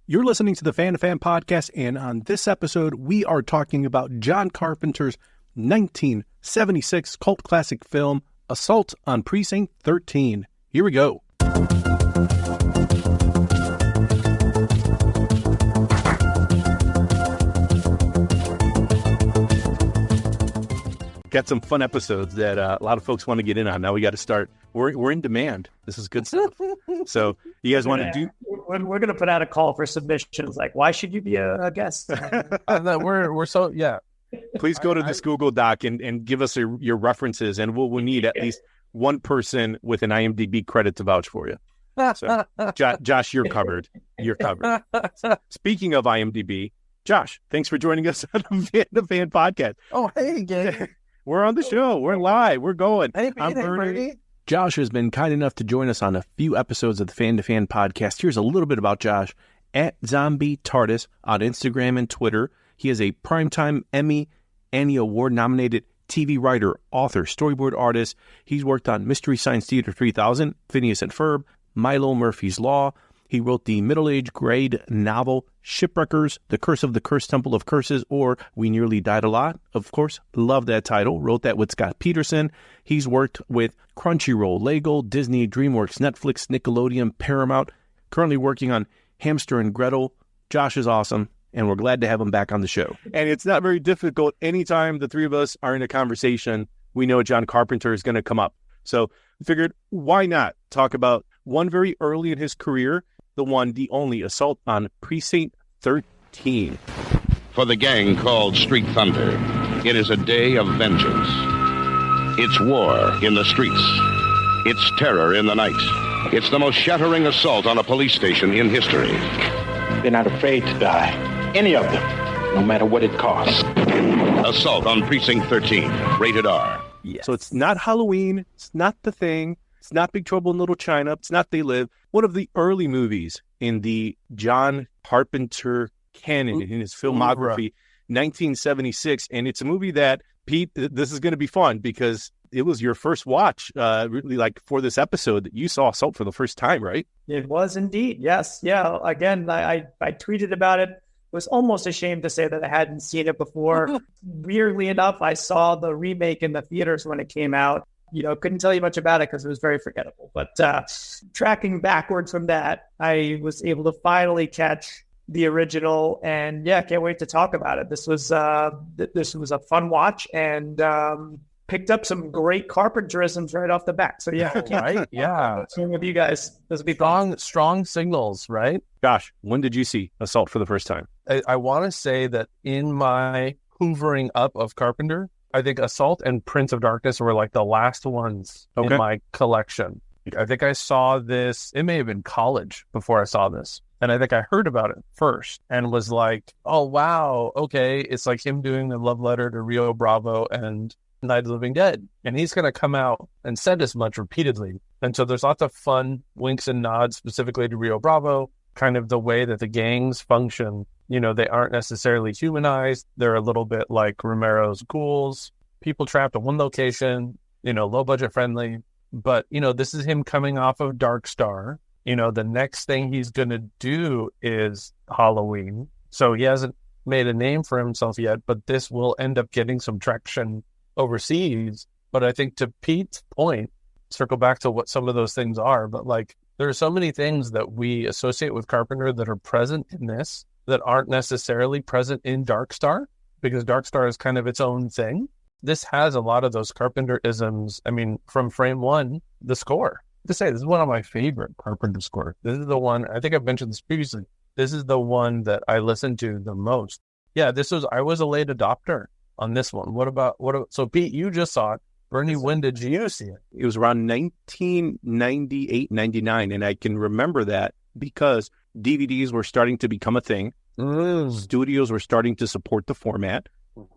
You're listening to the Fan2Fan Podcast, and on this episode, we are talking about John Carpenter's 1976 cult classic film, Assault on Precinct 13. Here we go. Got some fun episodes that a lot of folks want to get in on. Now we got to start. We're in demand. This is good stuff. So you guys want to do? We're going to put out a call for submissions. Like, why should you be a guest? we're so yeah. Please go to this Google Doc and give us your references, and we'll need at least one person with an IMDb credit to vouch for you. So, Josh, you're covered. You're covered. Speaking of IMDb, Josh, thanks for joining us on the Fan Podcast. Oh, hey, gang. We're on the show. We're live. We're going. Hey, I'm Bernie. Josh has been kind enough to join us on a few episodes of the Fan2Fan Podcast. Here's a little bit about Josh. At Zombie TARDIS on Instagram and Twitter. He is a Primetime Emmy, Annie Award-nominated TV writer, author, storyboard artist. He's worked on Mystery Science Theater 3000, Phineas and Ferb, Milo Murphy's Law. He wrote the middle-age grade novel Shipwreckers, The Curse of the Cursed Temple of Curses, or We Nearly Died a Lot. Of course, love that title. Wrote that with Scott Peterson. He's worked with Crunchyroll, Lego, Disney, DreamWorks, Netflix, Nickelodeon, Paramount. Currently working on Hamster and Gretel. Josh is awesome, and we're glad to have him back on the show. And it's not very difficult. Anytime the three of us are in a conversation, we know John Carpenter is going to come up. So we figured, why not talk about one very early in his career, the only Assault on Precinct 13. For the gang called Street Thunder, it is a day of vengeance. It's war in the streets. It's terror in the night. It's the most shattering assault on a police station in history. They're not afraid to die. Any of them, no matter what it costs. Assault on Precinct 13, rated R. Yes. So it's not Halloween. It's not The Thing. It's not Big Trouble in Little China. It's not They Live. One of the early movies in the John Carpenter canon in his filmography, 1976. And it's a movie that, Pete, this is going to be fun because it was your first watch, really, like for this episode that you saw Assault for the first time, right? It was indeed. Yes. Yeah. Again, I tweeted about it. Was almost ashamed to say that I hadn't seen it before. Weirdly enough, I saw the remake in the theaters when it came out. Couldn't tell you much about it because it was very forgettable. But tracking backwards from that, I was able to finally catch the original, and can't wait to talk about it. This was a fun watch, and picked up some great Carpenterisms right off the bat. So right, yeah. Seeing with you guys, this will be fun. Strong signals, right? Josh, when did you see Assault for the first time? I want to say that in my hoovering up of Carpenter, I think Assault and Prince of Darkness were like the last ones in my collection. I think I saw this, it may have been college before I saw this. And I think I heard about it first and was like, oh, wow, okay. It's like him doing the love letter to Rio Bravo and Night of the Living Dead. And he's going to come out and said as much repeatedly. And so there's lots of fun winks and nods specifically to Rio Bravo, kind of the way that the gangs function. They aren't necessarily humanized. They're a little bit like Romero's ghouls, people trapped in one location, low budget friendly. But, this is him coming off of Dark Star. The next thing he's going to do is Halloween. So he hasn't made a name for himself yet, but this will end up getting some traction overseas. But I think to Pete's point, circle back to what some of those things are. But like, there are so many things that we associate with Carpenter that are present in this that aren't necessarily present in Dark Star, because Dark Star is kind of its own thing. This has a lot of those Carpenter-isms. I mean, from frame one, the score. To say, this is one of my favorite Carpenter scores. This is the one, I think I've mentioned this previously, this is the one that I listened to the most. Yeah, I was a late adopter on this one. So Pete, you just saw it. Bernie, when did you see it? It was around 1998, 99, and I can remember that because DVDs were starting to become a thing. Studios were starting to support the format.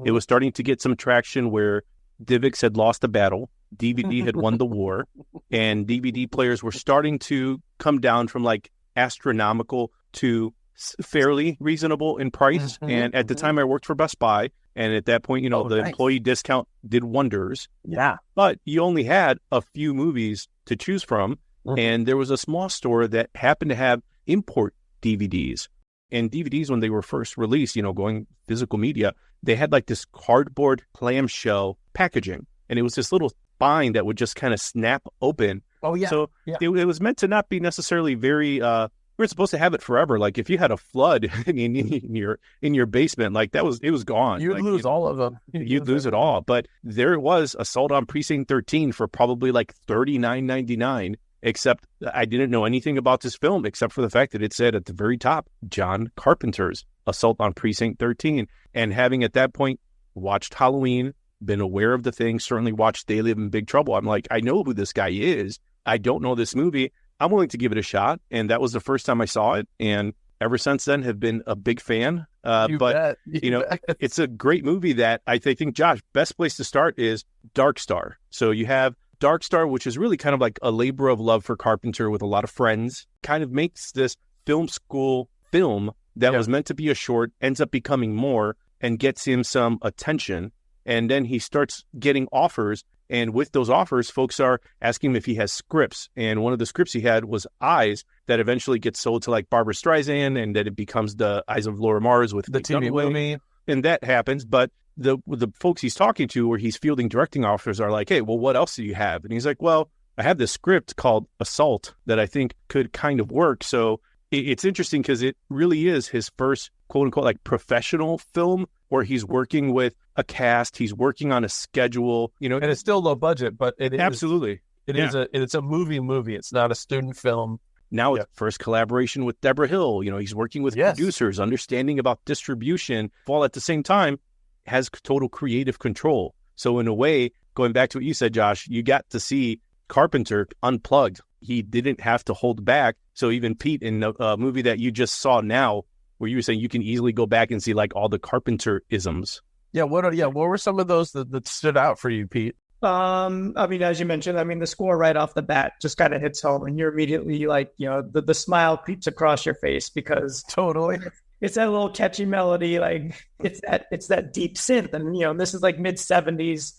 It was starting to get some traction where DivX had lost the battle, DVD had won the war, and DVD players were starting to come down from like astronomical to fairly reasonable in price. And at the time I worked for Best Buy, and at that point, the employee discount did wonders. Yeah. But you only had a few movies to choose from, and there was a small store that happened to have import DVDs. And DVDs, when they were first released, going physical media, they had like this cardboard clamshell packaging. And it was this little spine that would just kind of snap open. Oh, yeah. So it was meant to not be necessarily very, we're supposed to have it forever. Like if you had a flood in your basement, like it was gone. You'd lose all of them. You'd lose it all. But there it was, Assault on Precinct 13 for probably like $39.99. Except I didn't know anything about this film except for the fact that it said at the very top, John Carpenter's Assault on Precinct 13. And having at that point watched Halloween, been aware of the thing, certainly watched They Live in Big Trouble. I'm like, I know who this guy is. I don't know this movie. I'm willing to give it a shot. And that was the first time I saw it. And ever since then have been a big fan. But it's a great movie that I think, Josh, best place to start is Dark Star. So you have Dark Star, which is really kind of like a labor of love for Carpenter with a lot of friends, kind of makes this film school film that was meant to be a short, ends up becoming more and gets him some attention. And then he starts getting offers. And with those offers, folks are asking him if he has scripts. And one of the scripts he had was Eyes, that eventually gets sold to like Barbara Streisand, and that it becomes the Eyes of Laura Mars with the TV movie. And that happens. But the folks he's talking to, where he's fielding directing offers, are like, hey, well, what else do you have? And he's like, well, I have this script called Assault that I think could kind of work. So it's interesting because it really is his first, quote unquote, like professional film where he's working with a cast, he's working on a schedule, and it's still low budget, but it is absolutely. It's a movie. It's not a student film. Now it's first collaboration with Deborah Hill. He's working with producers, understanding about distribution, while at the same time has total creative control. So in a way, going back to what you said, Josh, you got to see Carpenter unplugged. He didn't have to hold back. So even Pete, in the movie that you just saw now, where you were saying you can easily go back and see like all the Carpenter-isms. Yeah, what were some of those that stood out for you, Pete? As you mentioned, the score right off the bat just kind of hits home, and you're immediately like, the smile creeps across your face because totally. It's that little catchy melody, like it's that deep synth, and this is like mid 70s.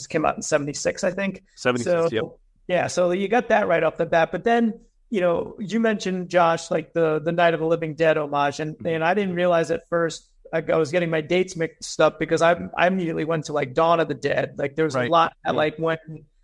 Came out in 76, I think. 76, so, yep. Yeah, so you got that right off the bat, but then you mentioned, Josh, like the Night of the Living Dead homage, and I didn't realize at first. I was getting my dates mixed up because I immediately went to like Dawn of the Dead. Like there's a lot that, like when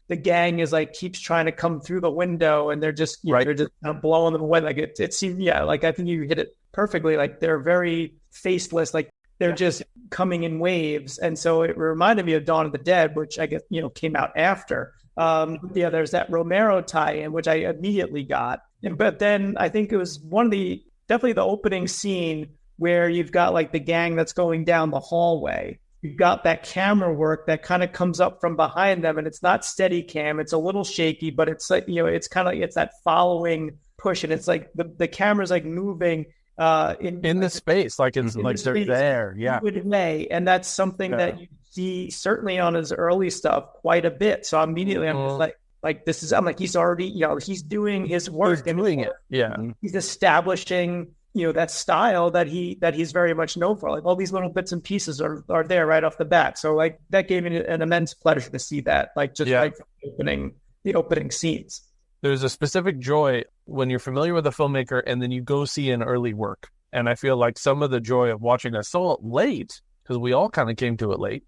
the gang is like keeps trying to come through the window and they're just they're just kind of blowing them away. Like it seemed like I think you hit it perfectly. Like they're very faceless. Like they're just coming in waves. And so it reminded me of Dawn of the Dead, which I guess came out after. There's that Romero tie-in, which I immediately got. But then I think it was definitely the opening scene where you've got like the gang that's going down the hallway. You've got that camera work that kind of comes up from behind them, and it's not steady cam. It's a little shaky, but it's like, it's kind of, it's that following push, and it's like the camera's like moving in the space, like it's like they're space, there. Yeah. And that's something that you see certainly on his early stuff quite a bit. So immediately I'm just like this is, I'm like, he's already, he's doing his work. He's doing it. Yeah. He's establishing that style that he's very much known for. Like all these little bits and pieces are there right off the bat. So like that gave me an immense pleasure to see that, like just like the opening scenes. There's a specific joy when you're familiar with a filmmaker and then you go see an early work. And I feel like some of the joy of watching Assault late, because we all kind of came to it late,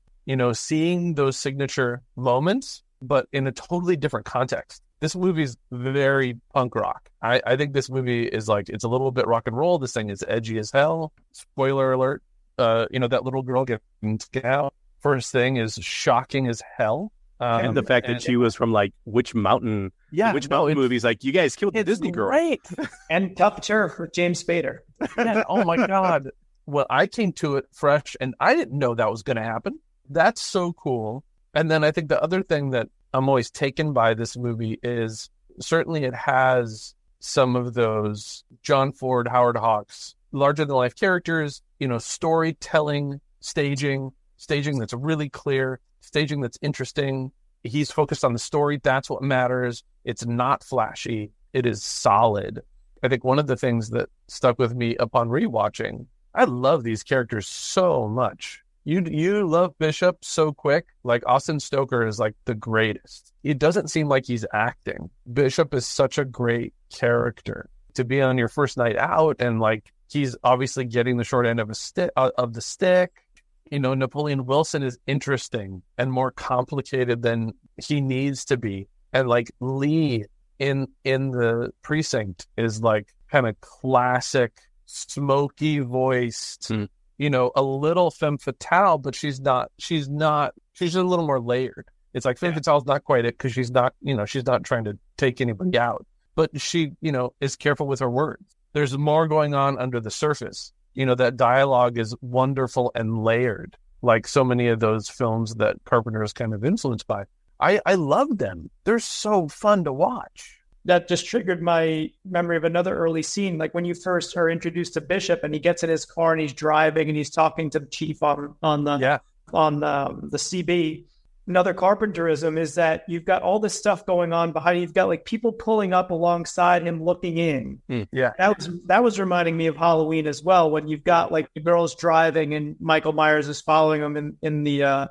seeing those signature moments, but in a totally different context. This movie's very punk rock. I think this movie is like, it's a little bit rock and roll. This thing is edgy as hell. Spoiler alert. That little girl getting out. First thing is shocking as hell. And the fact that she was from like Witch Mountain movies, like you guys killed the Disney girl. Right. And Tough Turf with James Spader. Yeah, oh my God. Well, I came to it fresh and I didn't know that was going to happen. That's so cool. And then I think the other thing that I'm always taken by this movie is certainly it has some of those John Ford, Howard Hawks, larger than life characters, storytelling, staging that's really clear, staging that's interesting. He's focused on the story. That's what matters. It's not flashy. It is solid. I think one of the things that stuck with me upon rewatching, I love these characters so much. You love Bishop so quick. Like Austin Stoker is like the greatest. It doesn't seem like he's acting. Bishop is such a great character. To be on your first night out and like he's obviously getting the short end of the stick. You know, Napoleon Wilson is interesting and more complicated than he needs to be. And like Lee in the Precinct is like kind of classic, smoky voiced, you know, a little femme fatale, but she's just a little more layered. It's like femme fatale's not quite it because she's not trying to take anybody out, but she, you know, is careful with her words. There's more going on under the surface. You know, that dialogue is wonderful and layered, like so many of those films that Carpenter is kind of influenced by. I love them. They're so fun to watch. That just triggered my memory of another early scene, like when you first are introduced to Bishop and he gets in his car and he's driving and he's talking to the chief on the CB. Another Carpenterism is that you've got all this stuff going on behind you. You've got like people pulling up alongside him, looking in. Yeah, that was reminding me of Halloween as well. When you've got like the girls driving and Michael Myers is following them in the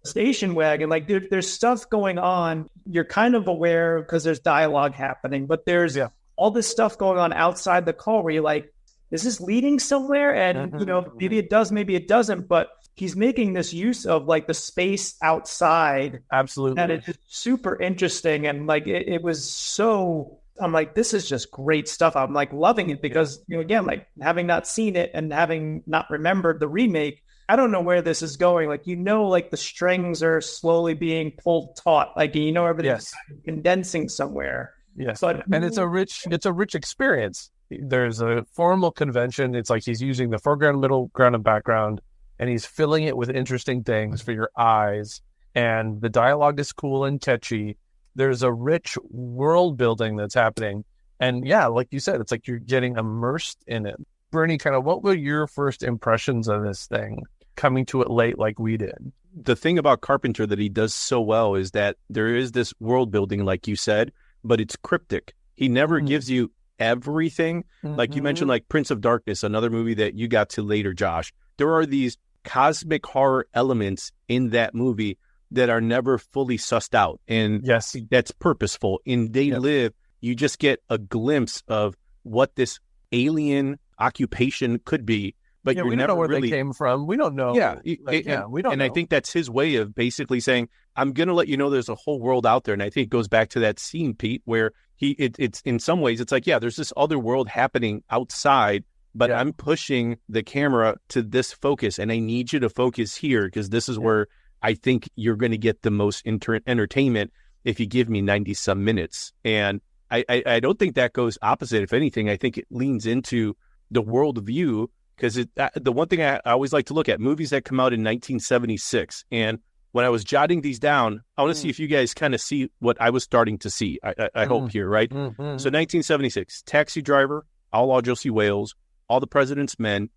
station wagon. Like there's stuff going on. You're kind of aware because there's dialogue happening, but there's all this stuff going on outside the car where you're like, is this leading somewhere? And you know, maybe it does, maybe it doesn't, but he's making this use of like the space outside. Absolutely. And it's just super interesting. And like, it was so, I'm like, this is just great stuff. I'm like loving it because, you know, again, like having not seen it and having not remembered the remake, I don't know where this is going. Like, you know, like the strings are slowly being pulled taut. Like, you know, everything's condensing somewhere. Yes. And it's a rich experience. There's a formal convention. It's like he's using the foreground, middle ground, and background, and he's filling it with interesting things for your eyes. And the dialogue is cool and catchy. There's a rich world building that's happening. And yeah, like you said, it's like you're getting immersed in it. Bernie, kind of what were your first impressions of this thing coming to it late like we did? The thing about Carpenter that he does so well is that there is this world building, like you said, but it's cryptic. He never gives you everything. Like you mentioned, like Prince of Darkness, another movie that you got to later, Josh. There are these cosmic horror elements in that movie that are never fully sussed out. And that's purposeful. In They Live, you just get a glimpse of what this alien occupation could be, but you're we never don't know where really they came from. We don't know. We don't know. I think that's his way of basically saying, I'm going to let you know there's a whole world out there. And I think it goes back to that scene, Pete, where it's in some ways, it's like, there's this other world happening outside, but I'm pushing the camera to this focus, and I need you to focus here because this is where I think you're going to get the most entertainment if you give me 90-some minutes. And I don't think that goes opposite. If anything, I think it leans into the world view because the one thing I always like to look at, movies that come out in 1976. And when I was jotting these down, I want to see if you guys kind of see what I was starting to see. I hope here, right? So 1976, Taxi Driver, Outlaw Josey Wales, All the President's Men,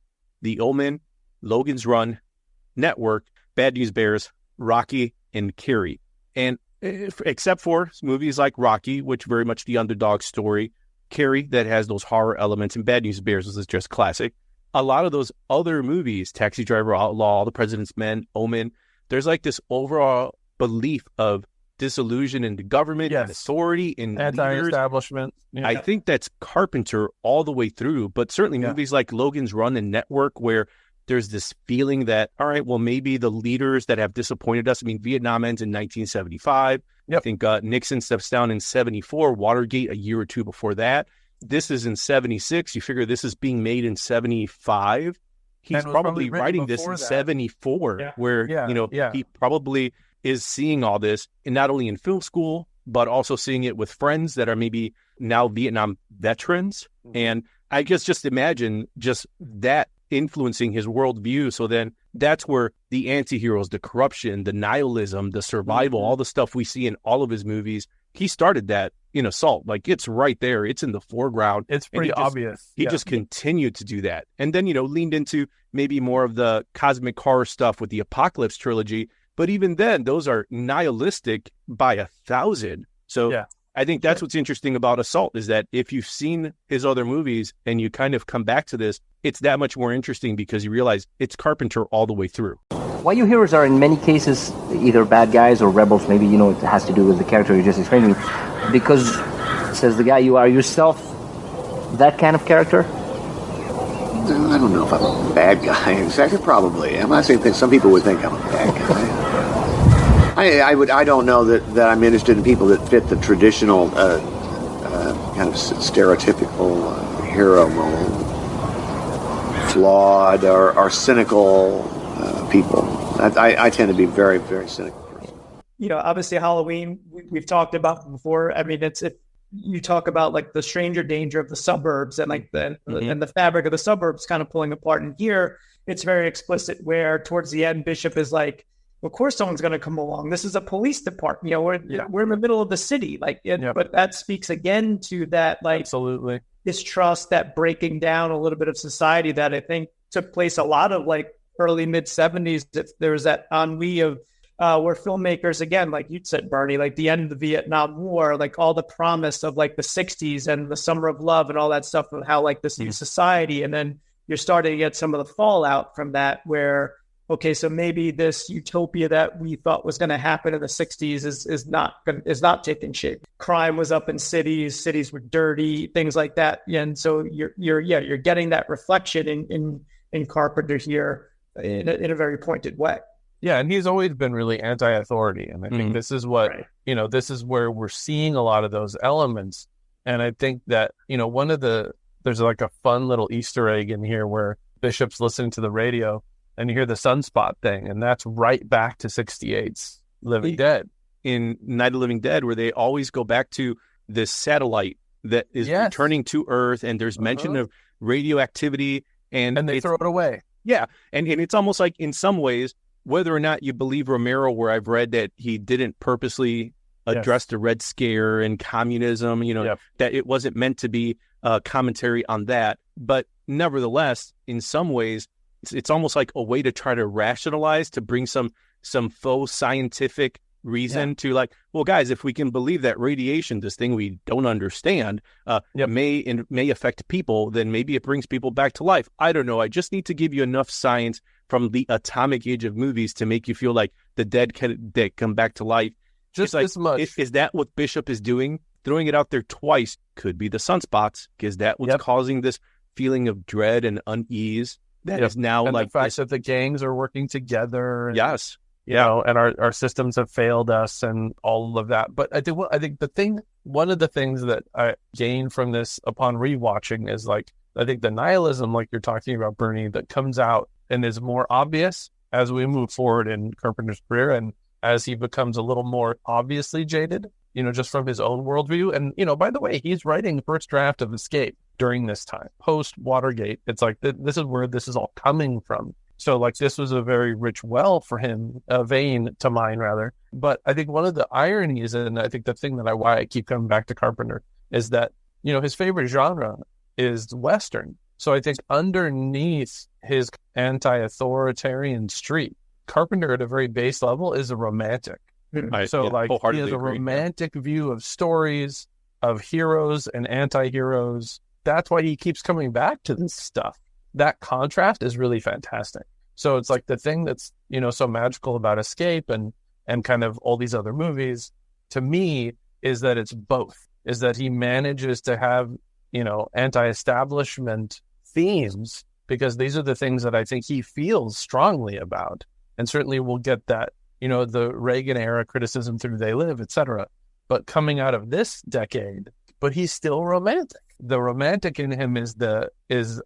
The Omen, Logan's Run, Network, Bad News Bears, Rocky, and Carrie. And except for movies like Rocky, which very much the underdog story, Carrie that has those horror elements, and Bad News Bears is just classic. A lot of those other movies, Taxi Driver, Outlaw, All the President's Men, Omen, there's like this overall belief of disillusion in the government and authority and anti-establishment. I think that's Carpenter all the way through, but certainly movies like Logan's Run and Network, where there's this feeling that, all right, well, maybe the leaders that have disappointed us. I mean, Vietnam ends in 1975. I think Nixon steps down in 74, Watergate a year or two before that. This is in 76. You figure this is being made in 75. He's probably writing this in 74, where, he probably is seeing all this, and not only in film school, but also seeing it with friends that are maybe now Vietnam veterans. And I guess just imagine just that influencing his worldview. So then that's where the anti-heroes, the corruption, the nihilism, the survival, all the stuff we see in all of his movies, he started that in Assault. Like, it's right there. It's in the foreground. It's pretty obvious. He just continued to do that. And then, leaned into maybe more of the cosmic horror stuff with the Apocalypse trilogy. But even then, those are nihilistic by 1,000. So I think that's what's interesting about Assault is that if you've seen his other movies and you kind of come back to this, it's that much more interesting because you realize it's Carpenter all the way through. Why you heroes are in many cases either bad guys or rebels. Maybe, it has to do with the character you just explained to me. Because, says the guy, you are yourself that kind of character? I don't know if I'm a bad guy. Exactly, probably. I'm not saying that some people would think I'm a bad guy. I don't know that I'm interested in people that fit the traditional kind of stereotypical hero mold. Flawed or cynical people. I tend to be very, very cynical person. Obviously Halloween, we've talked about before. I mean, if you talk about like the stranger danger of the suburbs and like and the fabric of the suburbs kind of pulling apart. And here it's very explicit where towards the end, Bishop is like, of course someone's going to come along. This is a police department. We're in the middle of the city. But that speaks again to that, like, absolutely distrust, that breaking down a little bit of society that I think took place a lot of like early mid 70s. There was that ennui of where filmmakers, again, like you said, Bernie, like the end of the Vietnam War, like all the promise of like the 60s and the summer of love and all that stuff of how like this new society. And then you're starting to get some of the fallout from that where, okay, so maybe this utopia that we thought was going to happen in the 60s is not taking shape. Crime was up in cities were dirty, things like that. And so you're getting that reflection in Carpenter here in a very pointed way. Yeah, and he's always been really anti-authority, and I think this is what this is where we're seeing a lot of those elements. And I think that there's like a fun little Easter egg in here where Bishop's listening to the radio. And you hear the sunspot thing, and that's right back to 68's Living Dead. In Night of the Living Dead, where they always go back to this satellite that is returning to Earth, and there's mention of radioactivity, and they throw it away. Yeah, and it's almost like in some ways, whether or not you believe Romero, where I've read that he didn't purposely address the Red Scare and communism, that it wasn't meant to be a commentary on that. But nevertheless, in some ways, it's almost like a way to try to rationalize, to bring some faux scientific reason to like, well, guys, if we can believe that radiation, this thing we don't understand, may affect people, then maybe it brings people back to life. I don't know. I just need to give you enough science from the atomic age of movies to make you feel like the dead can come back to life. Just like, this much. Is that what Bishop is doing? Throwing it out there twice could be the sunspots. Is that what's causing this feeling of dread and unease? That is now and like the fact that the gangs are working together. And, and our systems have failed us and all of that. But I think one of the things that I gained from this upon rewatching is like, I think the nihilism, like you're talking about, Bernie, that comes out and is more obvious as we move forward in Carpenter's career and as he becomes a little more obviously jaded, just from his own worldview. And, by the way, he's writing the first draft of Escape during this time, post Watergate. It's like, this is where this is all coming from. So like, this was a very rich well for him, a vein to mine rather. But I think one of the ironies, and I think the thing why I keep coming back to Carpenter is that, his favorite genre is Western. So I think underneath his anti-authoritarian streak, Carpenter at a very base level is a romantic. He has a romantic view of stories, of heroes and anti-heroes. That's why he keeps coming back to this stuff. That contrast is really fantastic. So it's like the thing that's, so magical about Escape and kind of all these other movies, to me, is that it's both. Is that he manages to have, anti-establishment themes, because these are the things that I think he feels strongly about. And certainly we'll get that, the Reagan era criticism through They Live, etc. But coming out of this decade, but he's still romantic. The romantic in him is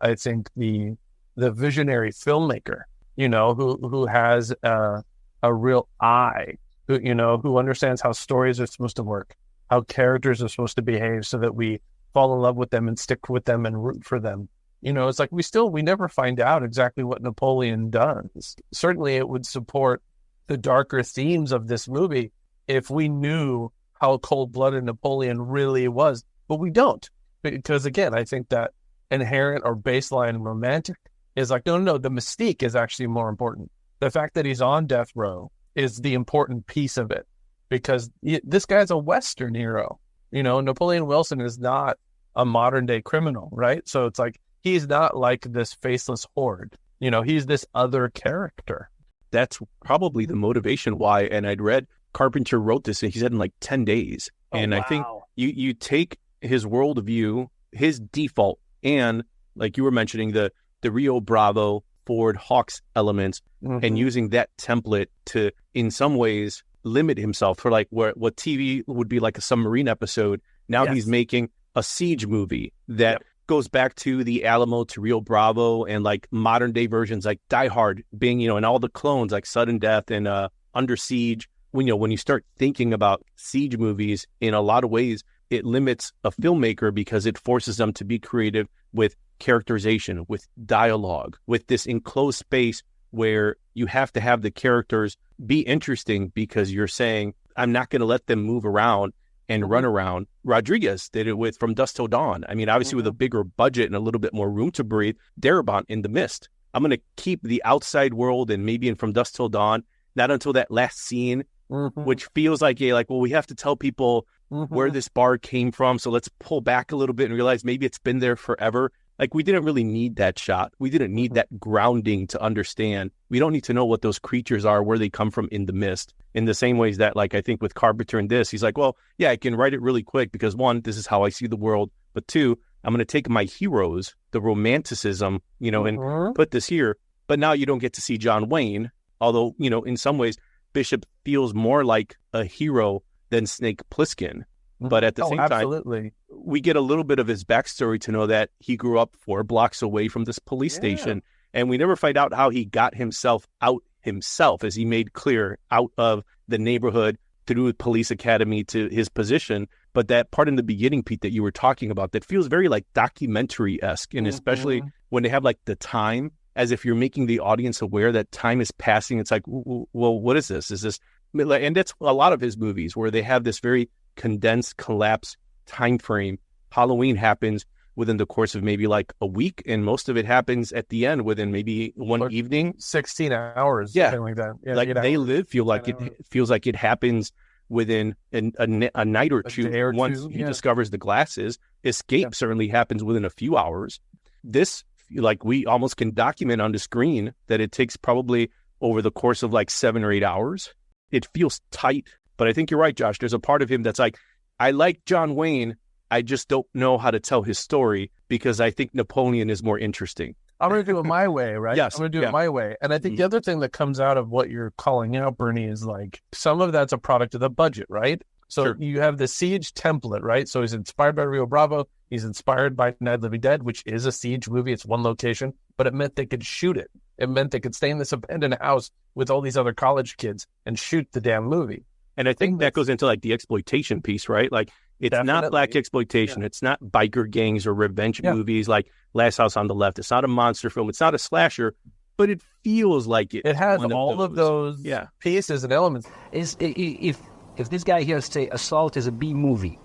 I think the visionary filmmaker, who has a real eye, who understands how stories are supposed to work, how characters are supposed to behave so that we fall in love with them and stick with them and root for them. It's like we never find out exactly what Napoleon does. Certainly it would support the darker themes of this movie if we knew how cold-blooded Napoleon really was, but we don't. Because again, I think that inherent or baseline romantic is like, no, the mystique is actually more important. The fact that he's on death row is the important piece of it, because this guy's a Western hero. Napoleon Wilson is not a modern day criminal, right? So it's like, he's not like this faceless horde. He's this other character. That's probably the motivation why, and I'd read Carpenter wrote this, and he said in like 10 days. And I think you take his worldview, his default, and like you were mentioning, the the Rio Bravo, Ford, Hawks elements and using that template to, in some ways, limit himself for like what TV would be like a submarine episode. Now he's making a siege movie that goes back to the Alamo, to Rio Bravo, and like modern day versions like Die Hard being, you know, and all the clones like Sudden Death and Under Siege. When you start thinking about siege movies, in a lot of ways, it limits a filmmaker because it forces them to be creative with characterization, with dialogue, with this enclosed space where you have to have the characters be interesting because you're saying, I'm not going to let them move around and run around. Rodriguez did it with From Dusk Till Dawn. I mean, obviously with a bigger budget and a little bit more room to breathe. Darabont in The Mist. I'm going to keep the outside world, and maybe in From Dusk Till Dawn, not until that last scene, which feels like, well, we have to tell people where this bar came from. So let's pull back a little bit and realize maybe it's been there forever. Like, we didn't really need that shot. We didn't need that grounding to understand. We don't need to know what those creatures are, where they come from in The Mist. In the same ways that, like, I think with Carpenter in this, he's like, well, yeah, I can write it really quick because, one, this is how I see the world. But two, I'm going to take my heroes, the romanticism, you know, and put this here. But now you don't get to see John Wayne. Although, you know, in some ways, Bishop feels more like a hero than Snake Plissken. But at the same time, we get a little bit of his backstory to know that he grew up 4 blocks away from this police station. And we never find out how he got himself out himself, as he made clear, out of the neighborhood through police academy to his position. But that part in the beginning, Pete, that you were talking about, that feels very like documentary-esque. And especially when they have like the time, as if you're making the audience aware that time is passing. It's like, well, what is this? Is this? And that's a lot of his movies where they have this very condensed, collapsed time frame. Halloween happens within the course of maybe like a week, and most of it happens at the end within maybe one evening. 16 hours, something like that. Yeah, like They Live feels like it happens within a night or two. Once he discovers the glasses. Escape certainly happens within a few hours. This, like, we almost can document on the screen that it takes probably over the course of like 7 or 8 hours. It feels tight, but I think you're right, Josh. There's a part of him that's like, I like John Wayne. I just don't know how to tell his story because I think Napoleon is more interesting. I'm going to do it my way, right? Yes. I'm going to do it my way. And I think the other thing that comes out of what you're calling out, Bernie, is like some of that's a product of the budget, right? So you have the Siege template, right? So he's inspired by Rio Bravo. He's inspired by Night of the Living Dead, which is a siege movie. It's one location, but it meant they could shoot it. It meant they could stay in this abandoned house with all these other college kids and shoot the damn movie. And I think that goes into like the exploitation piece, right? Like, it's not black exploitation. It's not biker gangs or revenge movies like Last House on the Left. It's not a monster film. It's not a slasher, but it feels like it. It has all of those pieces and elements. If this guy here say Assault is a B movie,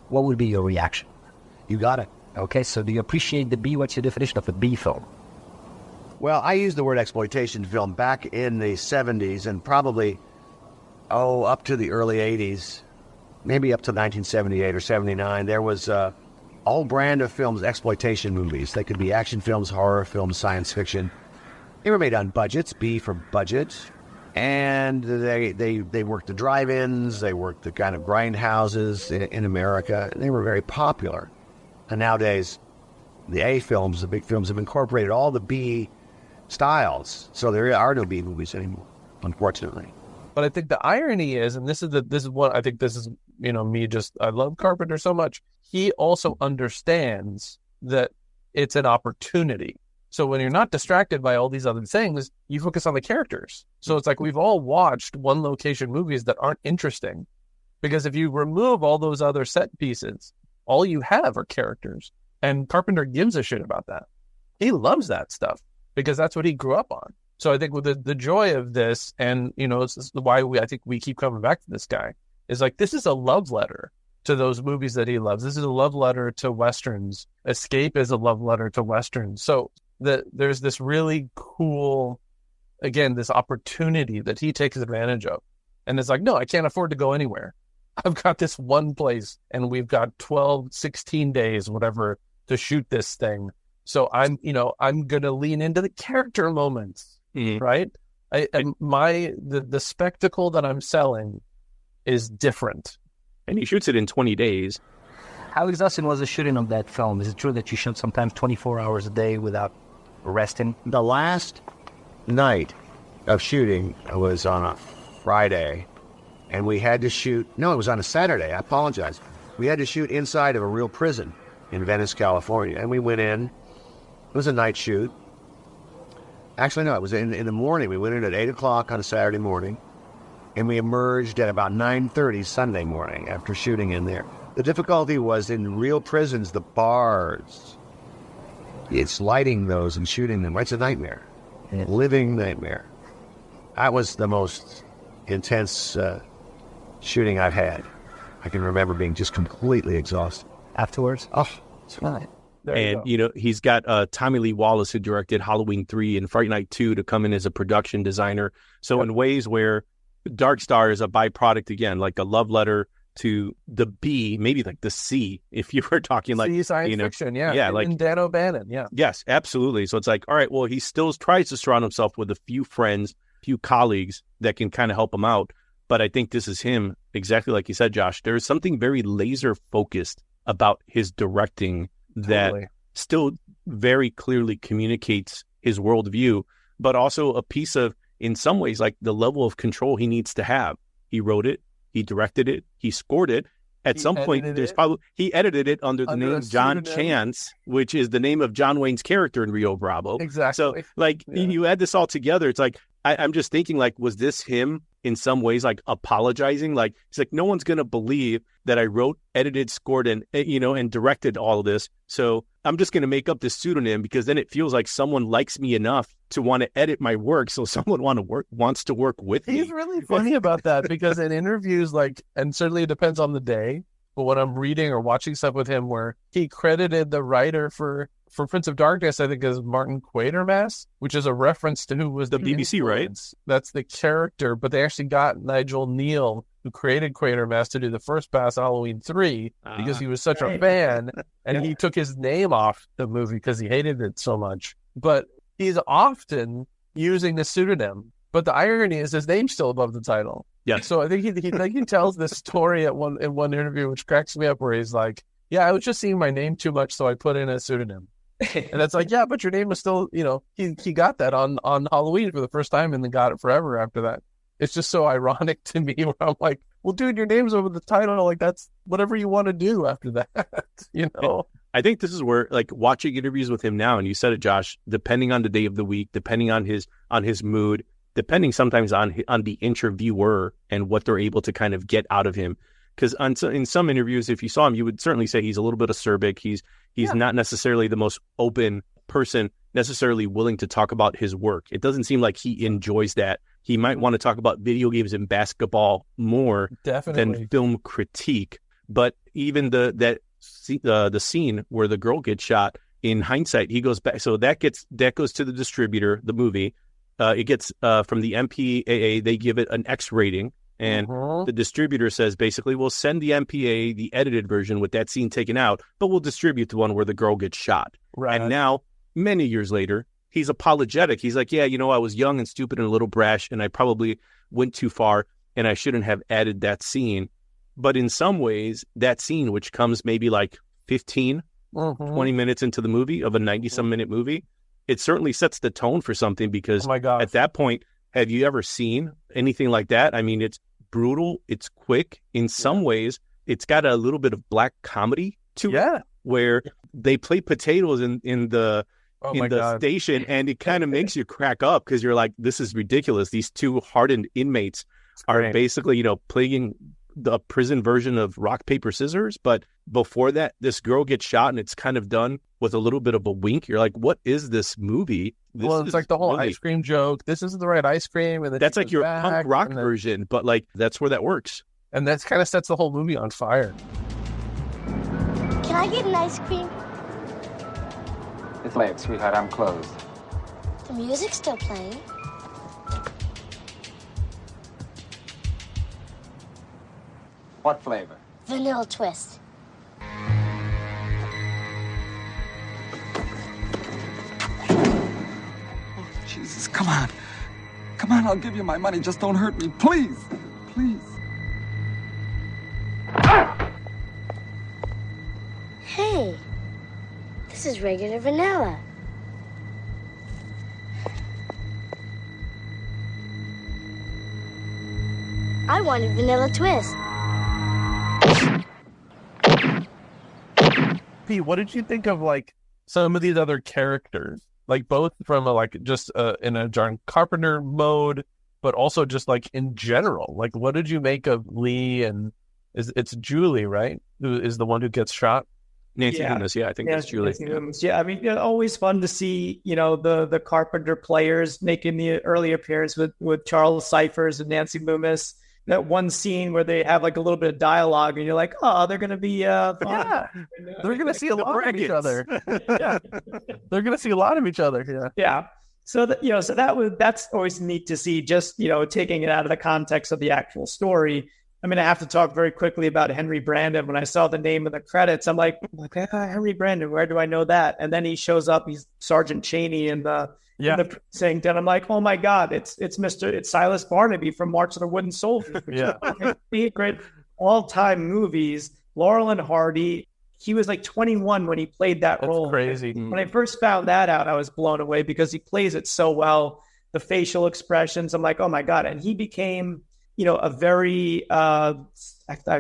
what would be your reaction? You got it. Okay, so do you appreciate the B? What's your definition of a B film? Well, I used the word exploitation film back in the 70s and probably, up to the early 80s, maybe up to 1978 or 79. There was all brand of films, exploitation movies. They could be action films, horror films, science fiction. They were made on budgets, B for budget. And they worked the drive-ins, they worked the kind of grindhouses in America. And they were very popular. And nowadays, the A films, the big films, have incorporated all the B styles. So there are no B movies anymore, unfortunately. But I think the irony is, and this is what I think this is, me I love Carpenter so much. He also understands that it's an opportunity. So when you're not distracted by all these other things, you focus on the characters. So it's like we've all watched one location movies that aren't interesting because if you remove all those other set pieces, all you have are characters. And Carpenter gives a shit about that. He loves that stuff because that's what he grew up on. So I think with the joy of this, and this is why I think we keep coming back to this guy, is like this is a love letter to those movies that he loves. This is a love letter to Westerns. Escape is a love letter to Westerns. So there's this really cool, again, this opportunity that he takes advantage of. And it's like, no, I can't afford to go anywhere. I've got this one place and we've got 12, 16 days, whatever, to shoot this thing. So I'm going to lean into the character moments, right? The spectacle that I'm selling is different. And he shoots it in 20 days. How exhausting was the shooting of that film? Is it true that you shot sometimes 24 hours a day without resting? The last night of shooting was on a Friday, and we had to shoot. No, it was on a Saturday. I apologize. We had to shoot inside of a real prison in Venice, California, and we went in. It was a night shoot. Actually, no, it was in the morning. We went in at 8 o'clock on a Saturday morning, and we emerged at about 9:30 Sunday morning after shooting in there. The difficulty was in real prisons, the bars. It's lighting those and shooting them. It's a nightmare. A living nightmare. That was the most intense shooting I've had. I can remember being just completely exhausted. Afterwards? Oh, it's fine. And, you know, he's got Tommy Lee Wallace, who directed Halloween 3 and Fright Night 2, to come in as a production designer. So in ways where Dark Star is a byproduct, again, like a love letter to the B, maybe like the C, if you were talking like, science fiction, yeah. Yeah, like Dan O'Bannon, yeah. Yes, absolutely. So it's like, all right, well, he still tries to surround himself with a few friends, few colleagues that can kind of help him out. But I think this is him, exactly like you said, Josh. There's something very laser focused about his directing that still very clearly communicates his worldview, but also a piece of, in some ways, like the level of control he needs to have. He wrote it, he directed it, he scored it. At some point, he edited it under the name John Chance, which is the name of John Wayne's character in Rio Bravo. Exactly. So, like, you add this all together, it's like, I'm just thinking, like, was this him in some ways, like, apologizing? Like, he's like, no one's going to believe that I wrote, edited, scored, and, you know, and directed all of this. So I'm just going to make up this pseudonym because then it feels like someone likes me enough to want to edit my work. So someone wants to work with me. He's really funny about that because in interviews, like, and certainly it depends on the day, but when I'm reading or watching stuff with him where he credited the writer for Prince of Darkness, I think, is Martin Quatermass, which is a reference to who was the BBC, influence. Right? That's the character, but they actually got Nigel Neal, who created Quatermass, to do the first pass Halloween 3 because he was such a fan, and he took his name off the movie because he hated it so much. But he's often using the pseudonym, but the irony is his name's still above the title. Yeah. So I think he tells this story in one interview, which cracks me up, where he's like, "Yeah, I was just seeing my name too much, so I put in a pseudonym." And it's like, yeah, but your name was still, you know, he got that on Halloween for the first time and then got it forever after that. It's just so ironic to me where I'm like, well, dude, your name's over the title. Like, that's whatever you want to do after that, you know? I think this is where, like, watching interviews with him now, and you said it, Josh, depending on the day of the week, depending on his mood, depending sometimes on the interviewer and what they're able to kind of get out of him. Because in some interviews, if you saw him, you would certainly say he's a little bit acerbic. He's not necessarily the most open person, necessarily willing to talk about his work. It doesn't seem like he enjoys that. He might want to talk about video games and basketball more than film critique. But even the scene where the girl gets shot, in hindsight, he goes back. So that goes to the distributor, the movie. It gets from the MPAA. They give it an X rating. And the distributor says, basically, we'll send the MPA the edited version with that scene taken out, but we'll distribute the one where the girl gets shot. Right. And now, many years later, he's apologetic. He's like, yeah, you know, I was young and stupid and a little brash, and I probably went too far, and I shouldn't have added that scene. But in some ways, that scene, which comes maybe like 15, 20 minutes into the movie of a 90-some minute movie, it certainly sets the tone for something because at that point, have you ever seen anything like that? I mean, it's brutal. It's quick. In some ways, it's got a little bit of black comedy to it, where they play potatoes in the station, and it kind of makes you crack up because you're like, this is ridiculous. These two hardened inmates are basically, you know, playing the prison version of rock, paper, scissors. But before that, this girl gets shot, and it's kind of done with a little bit of a wink. You're like, what is this movie? It's like the whole ice cream joke. This isn't the right ice cream. And that's like your punk rock version, but like that's where that works. And that kind of sets the whole movie on fire. Can I get an ice cream? It's late, sweetheart. I'm closed. The music's still playing. What flavor? Vanilla twist. Oh, Jesus, come on. Come on, I'll give you my money. Just don't hurt me. Please. Please. Hey, this is regular vanilla. I wanted vanilla twist. P, what did you think of like some of these other characters? Like both from in a John Carpenter mode, but also just like in general. Like what did you make of Lee and it's Julie, right? Who is the one who gets shot? Nancy Loomis, I think that's Julie. Yeah, I mean, always fun to see, the Carpenter players making the early appearance with Charles Cyphers and Nancy Loomis. That one scene where they have like a little bit of dialogue, and you're like, oh, they're gonna be fun. Yeah, they're gonna see a lot of each other. Yeah, they're gonna see a lot of each other. Yeah. So that's always neat to see. Just taking it out of the context of the actual story. I mean, I have to talk very quickly about Henry Brandon. When I saw the name of the credits, I'm like, Henry Brandon, where do I know that? And then he shows up. He's Sergeant Cheney in the Precinct, and I'm like, oh my God, it's Silas Barnaby from March of the Wooden Soldier. Great all-time movies. Laurel and Hardy. He was like 21 when he played that role. Crazy. When I first found that out, I was blown away because he plays it so well. The facial expressions. I'm like, oh my God, and he became a very, I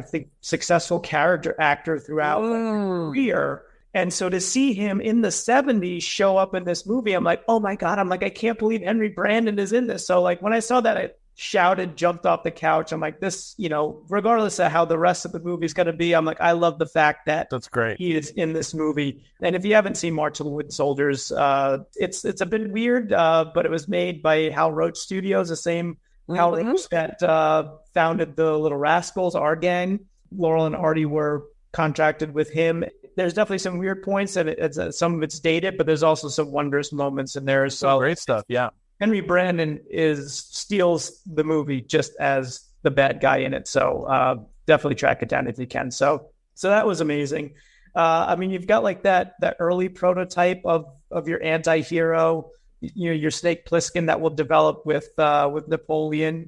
think, successful character actor throughout his career. And so to see him in the 70s show up in this movie, I'm like, oh my God, I can't believe Henry Brandon is in this. So like when I saw that, I shouted, jumped off the couch. I'm like, this, regardless of how the rest of the movie is going to be, I'm like, I love the fact that that's great. He is in this movie. And if you haven't seen March of the Wooden Soldiers, it's a bit weird, but it was made by Hal Roach Studios, the same Hal Roach that founded the Little Rascals, our gang. Laurel and Hardy were contracted with him. There's definitely some weird points, and some of it's dated, but there's also some wondrous moments in there. So great stuff, yeah. Henry Brandon steals the movie just as the bad guy in it. So definitely track it down if you can. So that was amazing. I mean, you've got like that early prototype of your anti-hero, your Snake Plissken that will develop with Napoleon.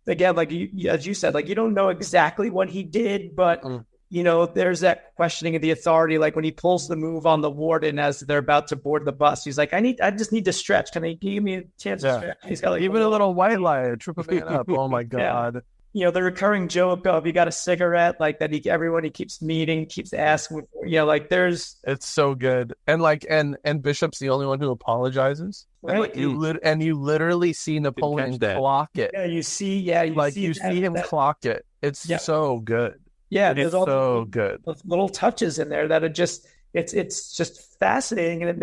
Again, like as you said, like you don't know exactly what he did, but there's that questioning of the authority. Like when he pulls the move on the warden as they're about to board the bus, he's like, I just need to stretch. Can he give me a chance to stretch? He's got like even a little white lie, trip a man up. Oh my God. The recurring joke of you got a cigarette, like that everyone he keeps meeting, keeps asking, like there's. It's so good. And like, and Bishop's the only one who apologizes. Right. And you literally see Napoleon clock it. Yeah, you see him clock it. It's so good. Yeah, it's so good. Those little touches in there that are just it's just fascinating, and it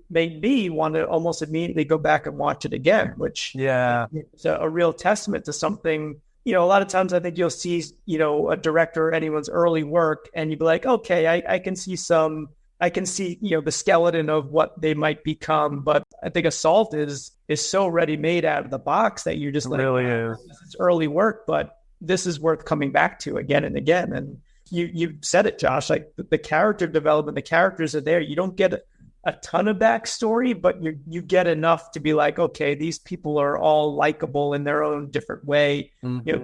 made me want to almost immediately go back and watch it again, which is a real testament to something. A lot of times I think you'll see a director or anyone's early work, and you'd be like, okay, I can see the skeleton of what they might become, but I think Assault is so ready made out of the box that you're just like, really is. It's early work, but this is worth coming back to again and again. And you said it, Josh, like the character development, the characters are there. You don't get a ton of backstory, but you get enough to be like, okay, these people are all likable in their own different way.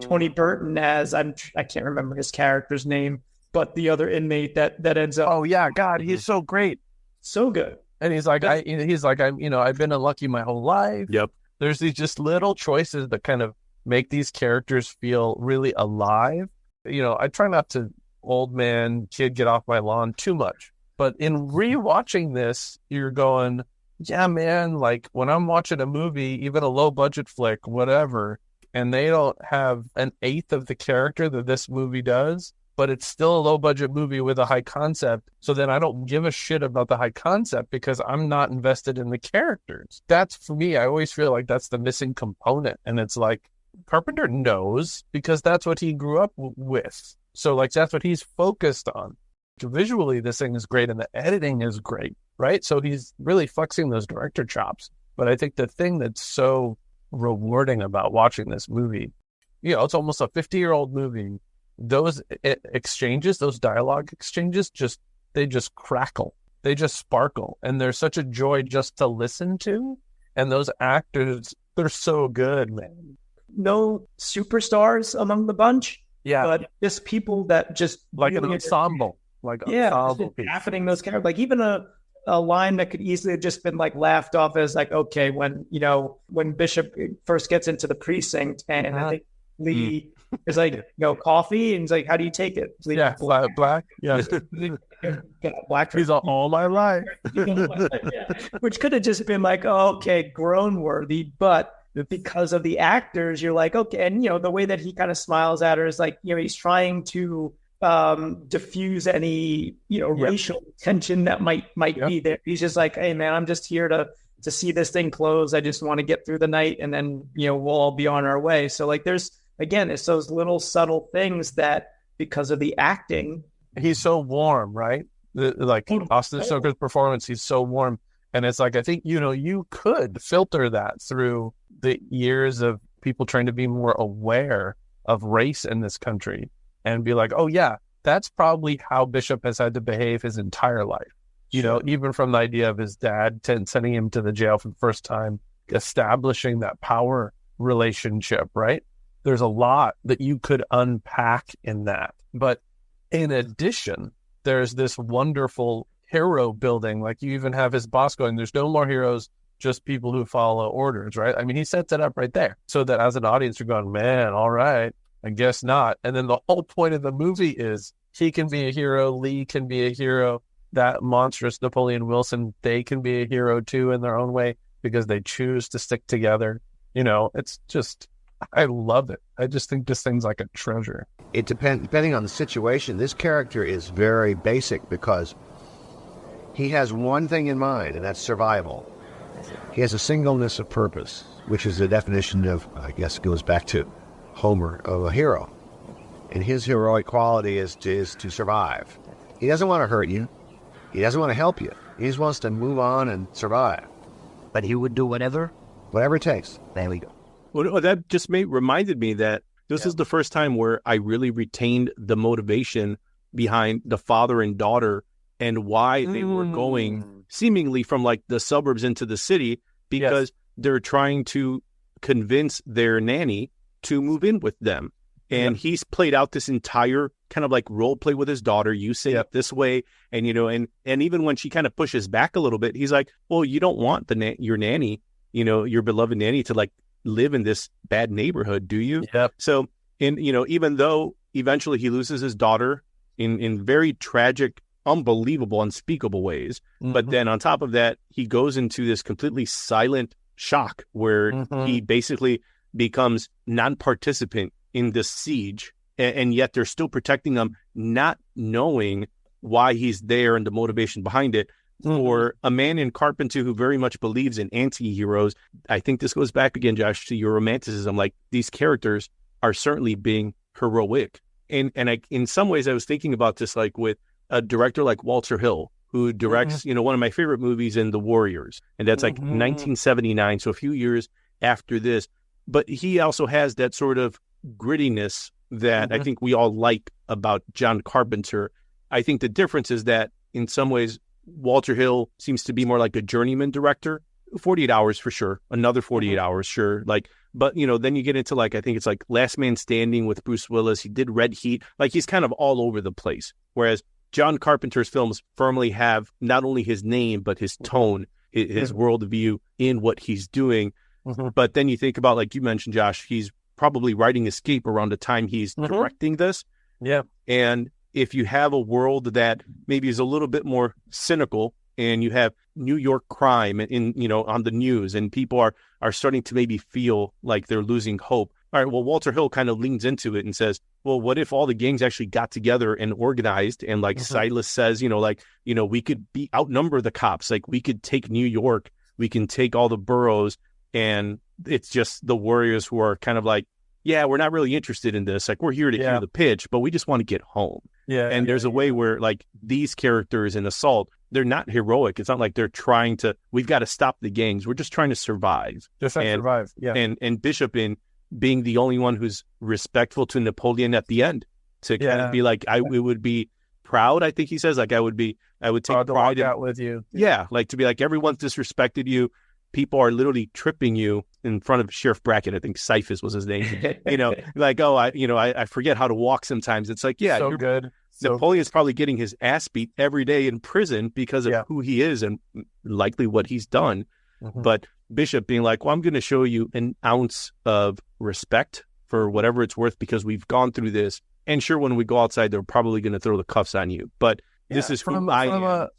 Tony Burton as I can't remember his character's name, but the other inmate that ends up. Oh yeah, God, he's so great, so good. And he's like, I've been unlucky my whole life. Yep. There's these just little choices that kind of make these characters feel really alive. I try not to old man kid get off my lawn too much, but in rewatching this, you're going, yeah, man, like when I'm watching a movie, even a low budget flick, whatever, and they don't have an eighth of the character that this movie does, but it's still a low budget movie with a high concept. So then I don't give a shit about the high concept because I'm not invested in the characters. That's, for me, I always feel like that's the missing component. And it's like, Carpenter knows because that's what he grew up with. So like, that's what he's focused on. Visually, this thing is great and the editing is great, right? So he's really flexing those director chops. But I think the thing that's so rewarding about watching this movie, it's almost a 50-year-old movie. Those exchanges, those dialogue exchanges, they just crackle. They just sparkle. And they're such a joy just to listen to. And those actors, they're so good, man. No superstars among the bunch. Yeah. But just people that just like an ensemble. Happening those characters. Like even a line that could easily have just been like laughed off as like, okay, when Bishop first gets into the precinct and I think Lee is like, coffee. And he's like, how do you take it? Lee, black. Yeah. Black. He's all my life. Which could have just been like, okay, grown worthy. But because of the actors, you're like, okay. And, the way that he kind of smiles at her is like, he's trying to diffuse any, racial tension that might be there. He's just like, hey, man, I'm just here to see this thing close. I just want to get through the night, and then, we'll all be on our way. So like, it's those little subtle things that, because of the acting, he's so warm, right? Austin Stoker's performance, he's so warm. And it's like, I think, you could filter that through the years of people trying to be more aware of race in this country and be like, oh yeah, that's probably how Bishop has had to behave his entire life. Even from the idea of his dad sending him to the jail for the first time, establishing that power relationship, right? There's a lot that you could unpack in that. But in addition, there's this wonderful hero building. Like, you even have his boss going, there's no more heroes, just people who follow orders, right? I mean, he sets it up right there so that as an audience, you're going, man, all right, I guess not. And then the whole point of the movie is he can be a hero, Lee can be a hero, that monstrous Napoleon Wilson, they can be a hero too in their own way because they choose to stick together. It's just, I love it. I just think this thing's like a treasure. It depending on the situation. This character is very basic because he has one thing in mind, and that's survival. He has a singleness of purpose, which is the definition of, I guess, goes back to Homer, of a hero. And his heroic quality is to survive. He doesn't want to hurt you. He doesn't want to help you. He just wants to move on and survive. But he would do whatever it takes. There we go. Well, that just reminded me that this is the first time where I really retained the motivation behind the father and daughter and why they were going seemingly from like the suburbs into the city, because they're trying to convince their nanny to move in with them. And he's played out this entire kind of like role play with his daughter. You say it this way. And, and even when she kind of pushes back a little bit, he's like, well, you don't want your nanny, your beloved nanny to like live in this bad neighborhood, do you? Yep. So, even though eventually he loses his daughter in very tragic, unbelievable, unspeakable ways, but then on top of that, he goes into this completely silent shock where he basically becomes non-participant in this siege, and yet they're still protecting him, not knowing why he's there and the motivation behind it. For a man in Carpenter who very much believes in anti-heroes, I think this goes back again, Josh, to your romanticism. Like, these characters are certainly being heroic. And in some ways, I was thinking about this, like with a director like Walter Hill, who directs, one of my favorite movies in The Warriors. And that's like 1979, so a few years after this. But he also has that sort of grittiness that I think we all like about John Carpenter. I think the difference is that in some ways, Walter Hill seems to be more like a journeyman director. 48 hours for sure. Another 48 hours, sure. Like, but then you get into like, I think it's like Last Man Standing with Bruce Willis. He did Red Heat. Like, he's kind of all over the place. Whereas John Carpenter's films firmly have not only his name, but his tone, his worldview in what he's doing. But then you think about, like you mentioned, Josh, he's probably writing Escape around the time he's directing this. Yeah. And if you have a world that maybe is a little bit more cynical, and you have New York crime on the news, and people are starting to maybe feel like they're losing hope. All right, well, Walter Hill kind of leans into it and says, well, what if all the gangs actually got together and organized? And like Silas says, we could outnumber the cops. Like, we could take New York, we can take all the boroughs, and it's just the warriors who are kind of like, yeah, we're not really interested in this. Like, we're here to hear the pitch, but we just want to get home. Yeah. And there's a way where like these characters in Assault, they're not heroic. It's not like they're trying to, we've got to stop the gangs. We're just trying to survive. Survive. Yeah. And Bishop in being the only one who's respectful to Napoleon at the end, to kind of be like, it would be proud. I think he says, like, I would take pride out with you. Yeah. Like, to be like, everyone's disrespected you. People are literally tripping you in front of Sheriff Brackett. I think Cyphus was his name. Like, I forget how to walk sometimes. It's like, yeah, so good. Napoleon's probably getting his ass beat every day in prison because of who he is and likely what he's done. But Bishop being like, well, I'm going to show you an ounce of respect for whatever it's worth because we've gone through this. And sure, when we go outside, they're probably going to throw the cuffs on you. But this is from an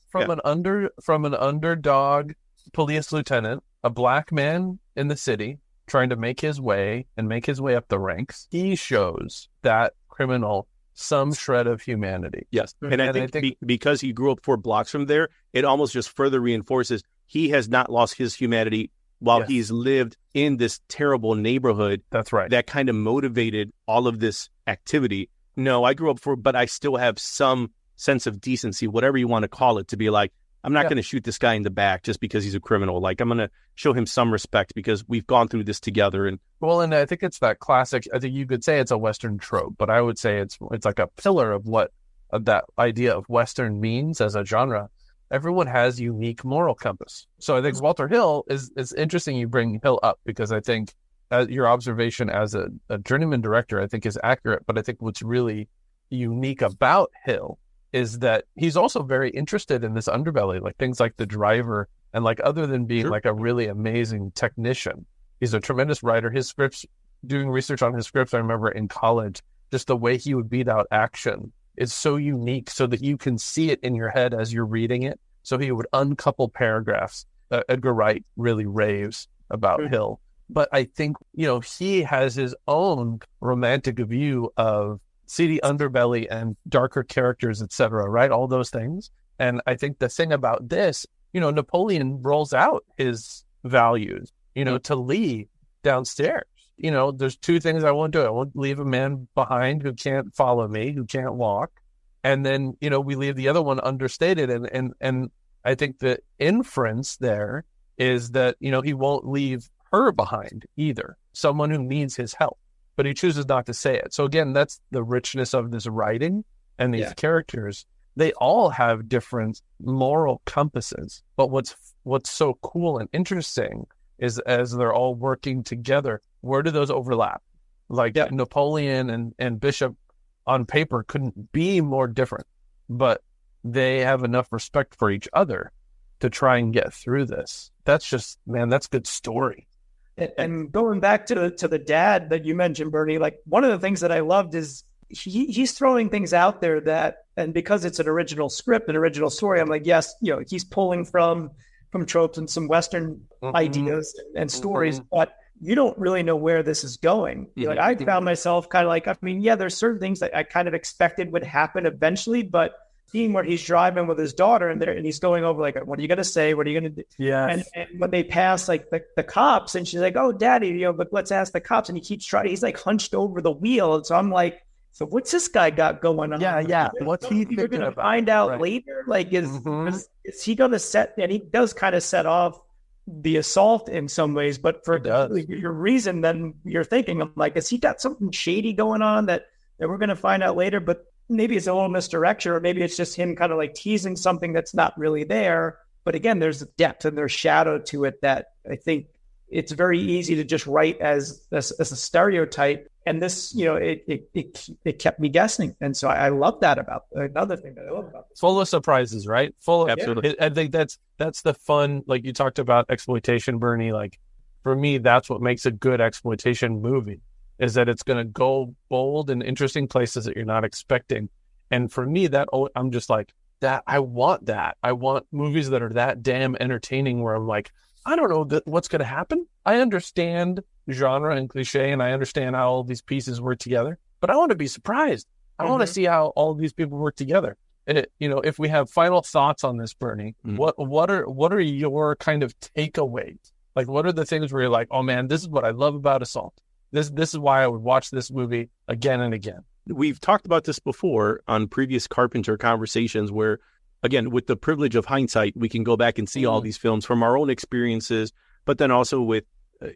underdog police lieutenant, a black man in the city trying to make his way up the ranks. He shows that criminal some shred of humanity. Yes. And I think because he grew up 4 blocks from there, it almost just further reinforces he has not lost his humanity while he's lived in this terrible neighborhood. That's right. That kind of motivated all of this activity. No, I grew up but I still have some sense of decency, whatever you want to call it, to be like, I'm not going to shoot this guy in the back just because he's a criminal. Like, I'm going to show him some respect because we've gone through this together. And I think it's that classic, I think you could say it's a Western trope, but I would say it's like a pillar of what that idea of Western means as a genre. Everyone has unique moral compass. So I think Walter Hill is interesting you bring Hill up, because I think your observation as a journeyman director, I think is accurate. But I think what's really unique about Hill is that he's also very interested in this underbelly, like things like The Driver, and like other than being like a really amazing technician, he's a tremendous writer. His scripts, doing research on his scripts, I remember in college, just the way he would beat out action is so unique so that you can see it in your head as you're reading it. So he would uncouple paragraphs. Edgar Wright really raves about Hill. But I think, he has his own romantic view of seedy underbelly and darker characters, etc., right? All those things. And I think the thing about this, Napoleon rolls out his values, to Lee downstairs. There's 2 things I won't do. I won't leave a man behind who can't follow me, who can't walk. And then, we leave the other one understated. And I think the inference there is that, he won't leave her behind either, someone who needs his help. But he chooses not to say it. So again, that's the richness of this writing and these characters. They all have different moral compasses. But what's so cool and interesting is as they're all working together, where do those overlap? Like Napoleon and Bishop on paper couldn't be more different, but they have enough respect for each other to try and get through this. That's just, man, that's good story. And going back to the dad that you mentioned, Bernie, like one of the things that I loved is he's throwing things out there that, and because it's an original script, an original story, I'm like, yes, he's pulling from tropes and some Western ideas and stories, but you don't really know where this is going. Like I found myself kind of like, there's certain things that I kind of expected would happen eventually, but seeing where he's driving with his daughter and he's going over like, what are you going to say? What are you going to do? Yeah. And when they pass like the cops and she's like, oh, daddy, but let's ask the cops. And he keeps trying, he's like hunched over the wheel. And so I'm like, so what's this guy got going on? Yeah. What's he thinking about? We're going to find out later. Like, is he going to set, and he does kind of set off the assault in some ways, but for your reason, then you're thinking, I'm like, has he got something shady going on that we're going to find out later? But maybe it's a little misdirection, or maybe it's just him kind of like teasing something that's not really there. But again, there's depth and there's shadow to it that I think it's very easy to just write as a stereotype. And this, it kept me guessing. And so I love that about another thing that I love about this. Full of surprises, right? Full of, absolutely. I think that's the fun, like you talked about exploitation, Bernie. Like for me, that's what makes a good exploitation movie, is that it's going to go bold and interesting places that you're not expecting. And for me, I'm just like, that. I want that. I want movies that are that damn entertaining where I'm like, I don't know what's going to happen. I understand genre and cliche, and I understand how all these pieces work together, but I want to be surprised. I want to see how all of these people work together. And if we have final thoughts on this, Bernie, what are your kind of takeaways? Like, what are the things where you're like, oh man, this is what I love about Assault. This is why I would watch this movie again and again. We've talked about this before on previous Carpenter conversations where, again, with the privilege of hindsight, we can go back and see all these films from our own experiences, but then also with,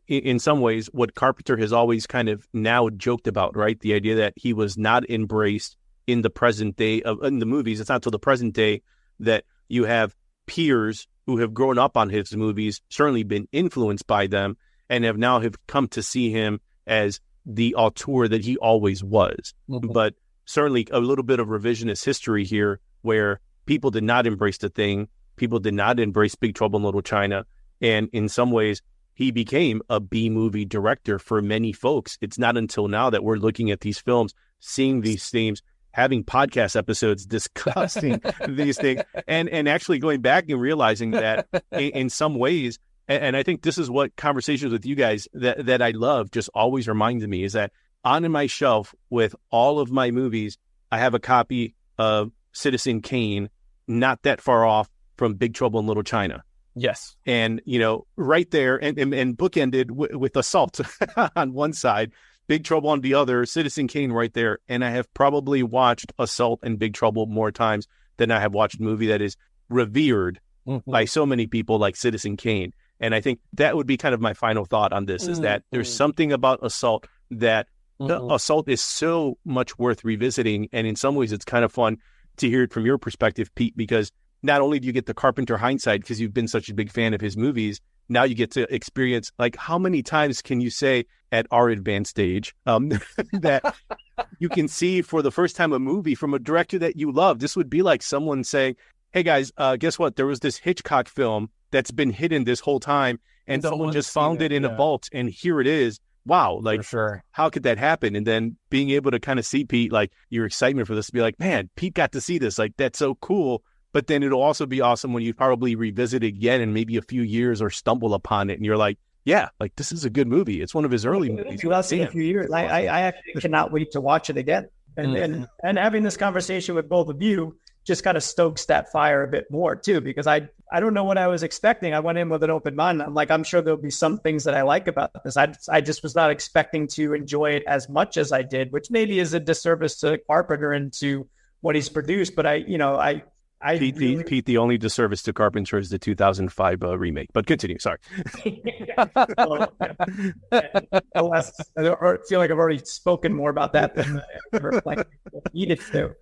in some ways, what Carpenter has always kind of now joked about, right? The idea that he was not embraced in the present day in the movies. It's not till the present day that you have peers who have grown up on his movies, certainly been influenced by them, and have come to see him as the auteur that he always was. But certainly a little bit of revisionist history here where people did not embrace the thing. People did not embrace Big Trouble in Little China. And in some ways, he became a B-movie director for many folks. It's not until now that we're looking at these films, seeing these themes, having podcast episodes discussing these things, and actually going back and realizing that in some ways, and I think this is what conversations with you guys that I love just always reminds me, is that on my shelf with all of my movies, I have a copy of Citizen Kane, not that far off from Big Trouble in Little China. Yes. And, right there, and bookended with Assault on one side, Big Trouble on the other, Citizen Kane right there. And I have probably watched Assault and Big Trouble more times than I have watched a movie that is revered by so many people like Citizen Kane. And I think that would be kind of my final thought on this, is that there's something about Assault that Assault is so much worth revisiting. And in some ways, it's kind of fun to hear it from your perspective, Pete, because not only do you get the Carpenter hindsight because you've been such a big fan of his movies, now you get to experience, like, how many times can you say at our advanced age that you can see for the first time a movie from a director that you love? This would be like someone saying, hey guys, guess what? There was this Hitchcock film that's been hidden this whole time and someone just found it in a vault and here it is. Wow, like, how could that happen? And then being able to kind of see, Pete, like, your excitement for this, to be like, man, Pete got to see this. Like, that's so cool. But then it'll also be awesome when you probably revisit it again in maybe a few years or stumble upon it and you're like, yeah, like, this is a good movie. It's one of his early movies. In a few years. I actually cannot wait to watch it again. And having this conversation with both of you just kind of stokes that fire a bit more too, because I don't know what I was expecting. I went in with an open mind. I'm like, I'm sure there'll be some things that I like about this. I just was not expecting to enjoy it as much as I did, which maybe is a disservice to Carpenter and to what he's produced. But Pete, the only disservice to Carpenter is the 2005 remake. But continue. Sorry. I feel like I've already spoken more about that than I ever needed to.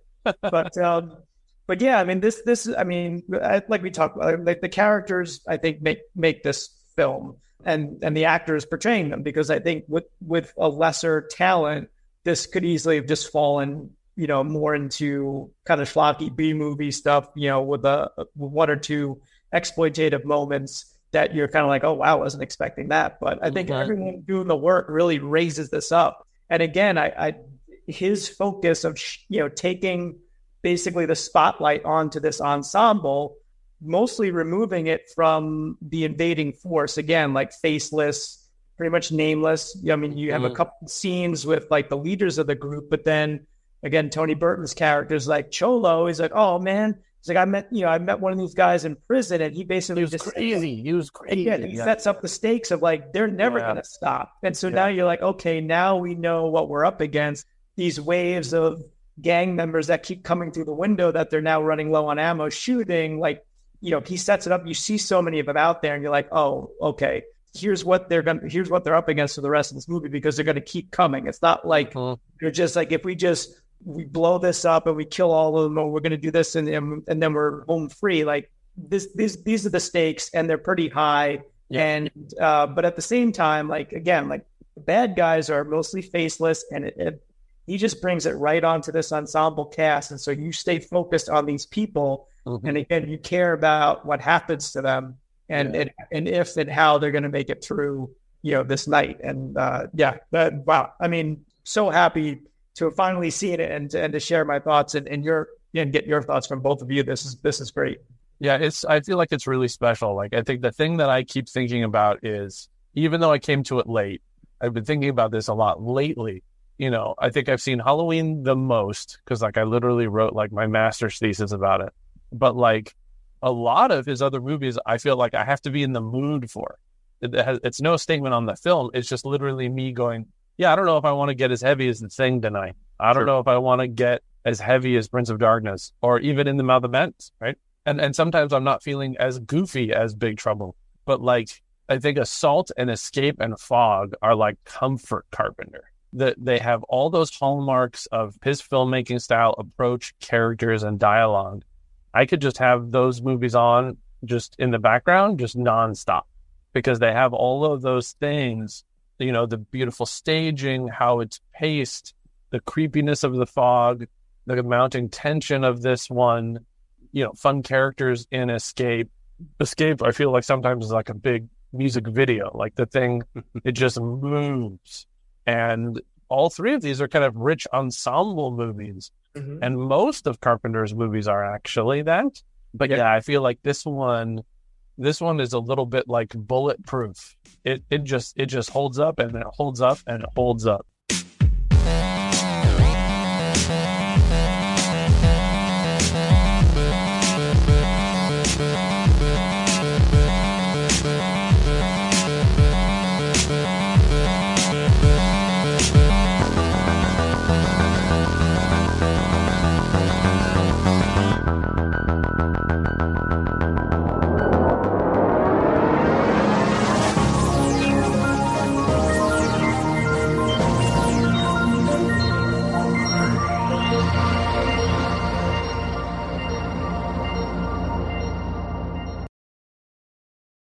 But yeah, I mean, like we talked about, like, the characters, I think, make this film, and the actors portraying them, because I think with a lesser talent, this could easily have just fallen, more into kind of schlocky B-movie stuff, with one or two exploitative moments that you're kind of like, oh, wow, I wasn't expecting that. But I think everyone doing the work really raises this up. And again, his focus of, taking basically the spotlight onto this ensemble, mostly removing it from the invading force, again, like faceless, pretty much nameless. I mean, you have a couple scenes with like the leaders of the group, but then again, Tony Burton's character is like Cholo. He's like, oh man, he's like, I met one of these guys in prison, and he basically was crazy. He was crazy. Again, he sets up the stakes of like, they're never going to stop. And so now you're like, okay, now we know what we're up against. These waves of gang members that keep coming through the window that they're now running low on ammo, shooting, like, he sets it up. You see so many of them out there and you're like, oh, okay, here's what they're up against for the rest of this movie, because they're going to keep coming. It's not like you're just like, if we blow this up and we kill all of them, or we're going to do this and then we're home free. Like, these are the stakes, and they're pretty high. Yeah. And but at the same time, like, again, like, the bad guys are mostly faceless, and he just brings it right onto this ensemble cast. And so you stay focused on these people. And again, you care about what happens to them and if and how they're going to make it through, this night. And wow. I mean, so happy to have finally seen it and to share my thoughts and get your thoughts from both of you. This is great. Yeah, I feel like it's really special. Like, I think the thing that I keep thinking about is, even though I came to it late, I've been thinking about this a lot lately. I think I've seen Halloween the most, because like I literally wrote like my master's thesis about it. But like a lot of his other movies, I feel like I have to be in the mood for. It's no statement on the film. It's just literally me going, yeah, I don't know if I want to get as heavy as The Thing tonight. I don't know if I want to get as heavy as Prince of Darkness, or even In the Mouth of Madness, right? And sometimes I'm not feeling as goofy as Big Trouble. But like, I think Assault and Escape and Fog are like comfort Carpenter. That they have all those hallmarks of his filmmaking style, approach, characters, and dialogue. I could just have those movies on just in the background, just nonstop, because they have all of those things, the beautiful staging, how it's paced, the creepiness of the fog, the mounting tension of this one, fun characters in Escape. Escape, I feel like sometimes is like a big music video. Like the thing, it just moves. And all three of these are kind of rich ensemble movies. Mm-hmm. And most of Carpenter's movies are actually that. But yeah, I feel like this one is a little bit like bulletproof. It just holds up and it holds up and it holds up.